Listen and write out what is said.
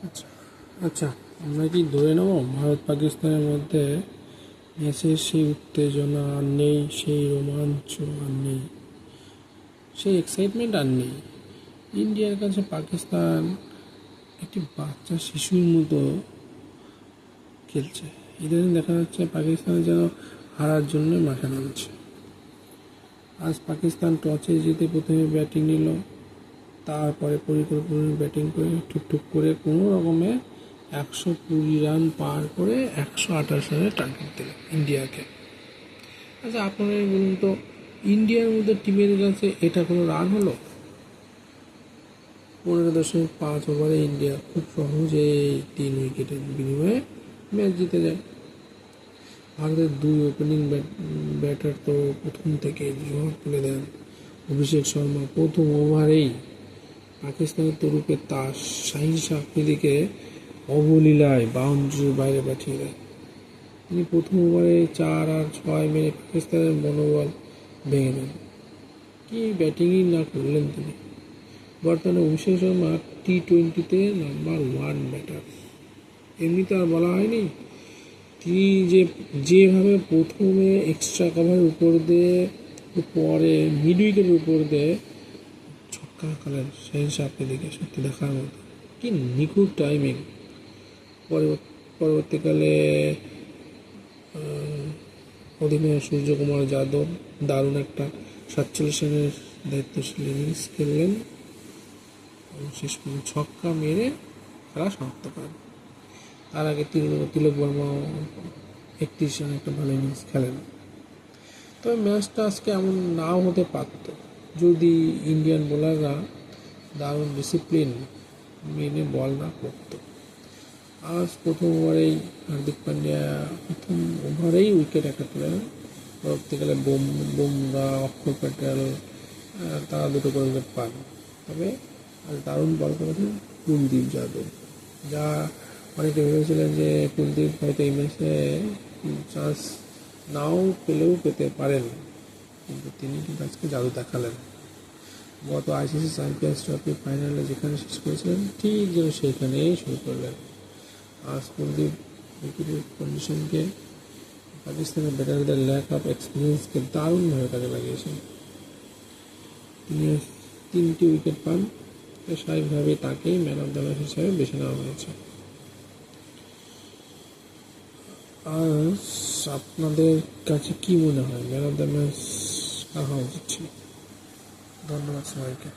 আচ্ছা আচ্ছা, আমরা কি ধরে নেব ভারত পাকিস্তানের মধ্যে ম্যাচের সেই উত্তেজনা আর নেই, সেই রোমাঞ্চ আর নেই, সেই এক্সাইটমেন্ট আর নেই? ইন্ডিয়ার কাছে পাকিস্তান একটি বাচ্চা শিশুর মতো খেলছে। ইদানিং দেখা যাচ্ছে পাকিস্তানে যেন হারার জন্য মাঠে নামছে। আজ পাকিস্তান টসে জিতে প্রথমে ব্যাটিং নিল, তারপরে পরিকল্পনা ব্যাটিং করে টুকটুক করে কোনো রকমে 120 রান পার করে 128 রানের টার্গেট দিল ইন্ডিয়াকে। আচ্ছা, আপনারা বলুন তো, ইন্ডিয়ার মধ্যে টিমের কাছে এটা কোনো রান হলো? 15.5 ওভারে ইন্ডিয়া খুব সহজে 3 উইকেটের বিনিময়ে ম্যাচ জিতে যায়। ভারতের দুই ওপেনিং ব্যাটার তো প্রথম থেকে ঝড় তুলে দেন। অভিষেক শর্মা প্রথম ওভারেই পাকিস্তানের তরুপে তার শাহিন আফ্রিদিকে অবলীলায় বাউন্ডারির বাইরে পাঠিয়ে দেয়। তিনি প্রথম ওভারে 4 আর 6 মেরে পাকিস্তানের মনোবল ভেঙে দেন। কি ব্যাটিংই না করলেন তিনি! বর্তমানে অভিষেক শর্মা T20-তে নাম্বার 1 ব্যাটার। এমনি তো আর বলা হয়নি। তিনি যেভাবে প্রথমে এক্সট্রা কভারের উপর দিয়ে, পরে মিড উইকেটের উপর দিয়ে ছক্কা হাঁকালেন শাহিন আফ্রিদিকে, সত্যি দেখার মতো। কি নিখুঁত টাইমিং! পরবর্তীকালে অধিনায়ক সূর্যকুমার যাদব দারুণ একটা 47 রানের দায়িত্বশীল ইনিংস খেললেন এবং শেষ পর্যন্ত ছক্কা মেরে খেলা সমাপ্ত করেন। তার আগে তিলক বর্মা 31 রানে একটা ভালো ইনিংস খেলেন। তবে ম্যাচটা আজকে এমন নাও হতে পারত যদি ইন্ডিয়ান বোলাররা দারুণ ডিসিপ্লিন মেনে বল না করতো। আজ প্রথম ওভারেই হার্দিক পান্ডিয়া প্রথম ওভারেই উইকেট একটা তুলে নেন। পরবর্তীকালে বুমরা, অক্ষর প্যাটেল তারা দুটো করে উইকেট পান। তবে আজ দারুণ বল করেছেন কুলদীপ যাদব, যা অনেকে ভেবেছিলেন যে কুলদীপ হয়তো এই ম্যাচে চান্স নাও পেলেও পেতে পারেন, কিন্তু তিনি কিন্তু আজকে জাদু দেখালেন। গত ICC চ্যাম্পিয়ন্স ট্রফি ফাইনালে যেখানে শেষ করেছিলেন ঠিক যেন সেইখানেই শুরু করলেন। আজ কুলদীপ উইকেটের কন্ডিশনকে, পাকিস্তানের ব্যাটারদের ল্যাক অফ এক্সপিরিয়েন্সকে দারুণভাবে কাজে লাগিয়েছেন। তিনি 3টি উইকেট পান, স্বাভাবিকভাবে তাকেই ম্যান অফ দ্য ম্যাচ হিসাবে বেছে নেওয়া হয়েছে। আজ আপনাদের কাছে কি মনে হয় ম্যান অফ দ্য ম্যাচ কার হওয়া উচিত ছিল? ধন্যবাদ সবাইকে।